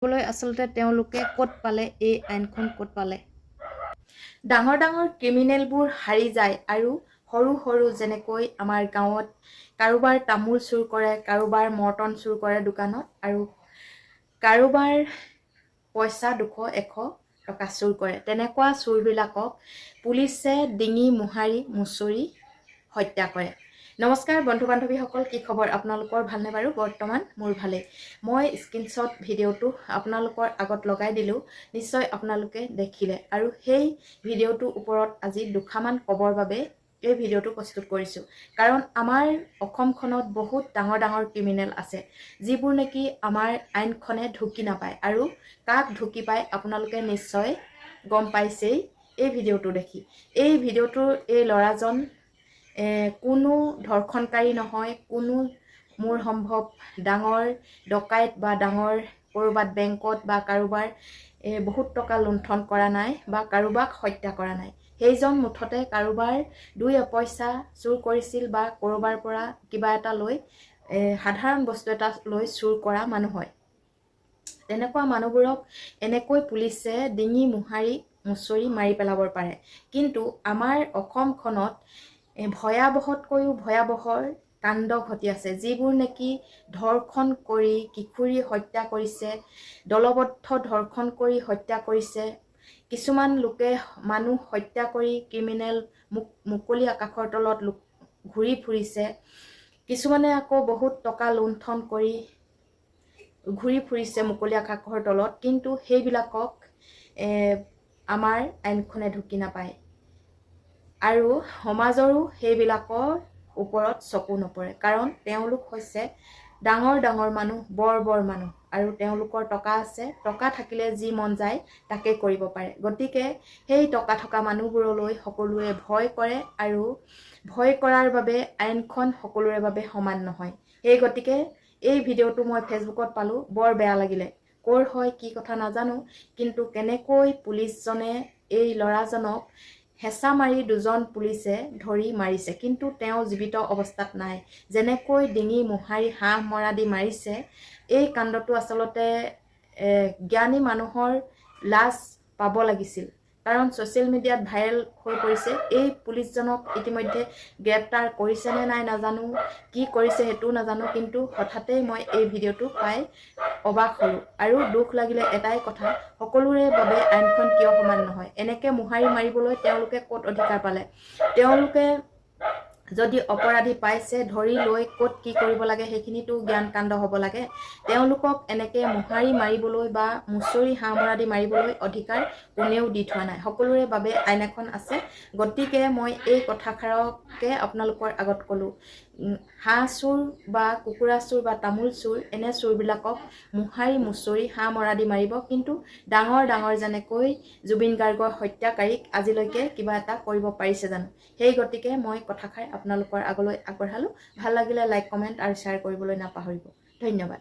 কৰিবলৈ আচলতে তেওঁলোকে ক'ত পালে, এই আইনখন ক'ত পালে? ডাঙৰ ডাঙৰ ক্ৰিমিনেলবোৰ হাৰি যায় আৰু সৰু সৰু যেনেকৈ আমাৰ গাঁৱত কাৰোবাৰ তামোল চুৰ কৰে, কাৰোবাৰ মৰ্টন চুৰ কৰে দোকানত, আৰু কাৰোবাৰ পইচা 200-100 টকা চুৰ কৰে। তেনেকুৱা চুৰবিলাকক পুলিচে ডিঙি মোহাৰি মুচৰি হত্যা কৰে। নমস্কাৰ বন্ধু বান্ধৱীসকল, কি খবৰ আপোনালোকৰ? ভালনে বাৰু? বৰ্তমান মোৰ ভালেই। মই স্ক্ৰীনশ্বট ভিডিঅ'টো আপোনালোকৰ আগত লগাই দিলোঁ, নিশ্চয় আপোনালোকে দেখিলে, আৰু সেই ভিডিঅ'টোৰ ওপৰত আজি দুখামান ক'বৰ বাবে এই ভিডিঅ'টো প্ৰস্তুত কৰিছোঁ। কাৰণ আমাৰ অসমখনত বহুত ডাঙৰ ডাঙৰ ক্ৰিমিনেল আছে, যিবোৰ নেকি আমাৰ আইনখনে ঢুকি নাপায়, আৰু কাক ঢুকি পায় আপোনালোকে নিশ্চয় গম পাইছেই এই ভিডিঅ'টো দেখি। এই ভিডিঅ'টোৰ এই ল'ৰাজন কোনো ধৰ্ষণকাৰী নহয়, কোনো মোৰ সম্ভৱ ডাঙৰ ডকাইত বা ডাঙৰ ক'ৰবাত বেংকত বা কাৰোবাৰ বহুত টকা লুণ্ঠন কৰা নাই বা কাৰোবাক হত্যা কৰা নাই। সেইজন মুঠতে কাৰোবাৰ 2 পইচা চুৰ কৰিছিল বা ক'ৰবাৰ পৰা কিবা এটা লৈ সাধাৰণ বস্তু এটা লৈ চুৰ কৰা মানুহ হয়। তেনেকুৱা মানুহবোৰক এনেকৈ পুলিচে ডিঙি মোহাৰি মুচৰি মাৰি পেলাব পাৰে। কিন্তু আমাৰ অসমখনত ভয়াৱহতকৈও ভয়াৱহৰ কাণ্ড ঘটি আছে, যিবোৰ নেকি ধৰ্ষণ কৰি কিশোৰী হত্যা কৰিছে, দলবদ্ধ ধৰ্ষণ কৰি হত্যা কৰিছে। কিছুমান লোকে মানুহ হত্যা কৰি ক্ৰিমিনেল মুকলি আকাশৰ তলত ঘূৰি ফুৰিছে। কিছুমানে আকৌ বহুত টকা লুণ্ঠন কৰি ঘূৰি ফুৰিছে মুকলি আকাশৰ তলত, কিন্তু সেইবিলাকক আমাৰ আইনখনে ঢুকি নাপায়, আৰু সমাজৰো সেইবিলাকৰ ওপৰত চকু নপৰে। কাৰণ তেওঁলোক হৈছে ডাঙৰ ডাঙৰ মানুহ, বৰ বৰ মানুহ, আৰু তেওঁলোকৰ টকা আছে। টকা থাকিলে যি মন যায় তাকে কৰিব পাৰে। গতিকে সেই টকা থকা মানুহবোৰলৈ সকলোৱে ভয় কৰে, আৰু ভয় কৰাৰ বাবে আইনখন সকলোৰে বাবে সমান নহয়। সেই গতিকে এই ভিডিঅ'টো মই ফেচবুকত পালোঁ, বৰ বেয়া লাগিলে। ক'ৰ হয় কি কথা নাজানো, কিন্তু কেনেকৈ পুলিচজনে এই ল'ৰাজনক হেঁচা মাৰি 2জন পুলিচে ধৰি মাৰিছে, কিন্তু তেওঁ জীৱিত অৱস্থাত নাই। যেনেকৈ ডিঙি মোহাৰি হাঁহ মৰা দি মাৰিছে, এই কাণ্ডটো আচলতে জ্ঞানী মানুহৰ লাজ পাব লাগিছিল। কাৰণ ছ'চিয়েল মিডিয়াত ভাইৰেল হৈ পৰিছে। এই পুলিচজনক ইতিমধ্যে গ্ৰেপ্তাৰ কৰিছেনে নাই নাজানো, কি কৰিছে সেইটোও নাজানো, কিন্তু হঠাতেই মই এই ভিডিঅ'টো পাই অবাক হ'লোঁ। আৰু দুখ লাগিলে এটাই কথা, সকলোৰে বাবে আইনখন কিয় সমান নহয়? এনেকৈ মোহাৰি মাৰিবলৈ তেওঁলোকে ক'ত অধিকাৰ পালে? তেওঁলোকে যদি অপৰাধী পাইছে, ধৰি লৈ ক'ত কি কৰিব লাগে সেইখিনিতো জ্ঞান কাণ্ড হ'ব লাগে। তেওঁলোকক এনেকৈ মোহাৰি মাৰিবলৈ বা মুচৰি হাঁহ মৰা দি মাৰিবলৈ অধিকাৰ কোনেও দি থোৱা নাই। সকলোৰে বাবে আইন এখন আছে। গতিকে মই এই কথাষাৰকে আপোনালোকৰ আগত ক'লোঁ, হাঁহ চোৰ বা কুকুৰা চোৰ বা তামোল চোৰ, এনে চোৰবিলাকক মোহাৰি মুচৰি হাঁহ মৰা দি মাৰিব, কিন্তু ডাঙৰ ডাঙৰ যেনেকৈ জুবিন গাৰ্গৰ হত্যাকাৰীক আজিলৈকে কিবা এটা কৰিব পাৰিছে জানো? সেই গতিকে মই কথাষাৰ আপোনালোকৰ আগলৈ আগবঢ়ালোঁ। ভাল লাগিলে লাইক, কমেণ্ট আৰু শ্বেয়াৰ কৰিবলৈ নাপাহৰিব। ধন্যবাদ।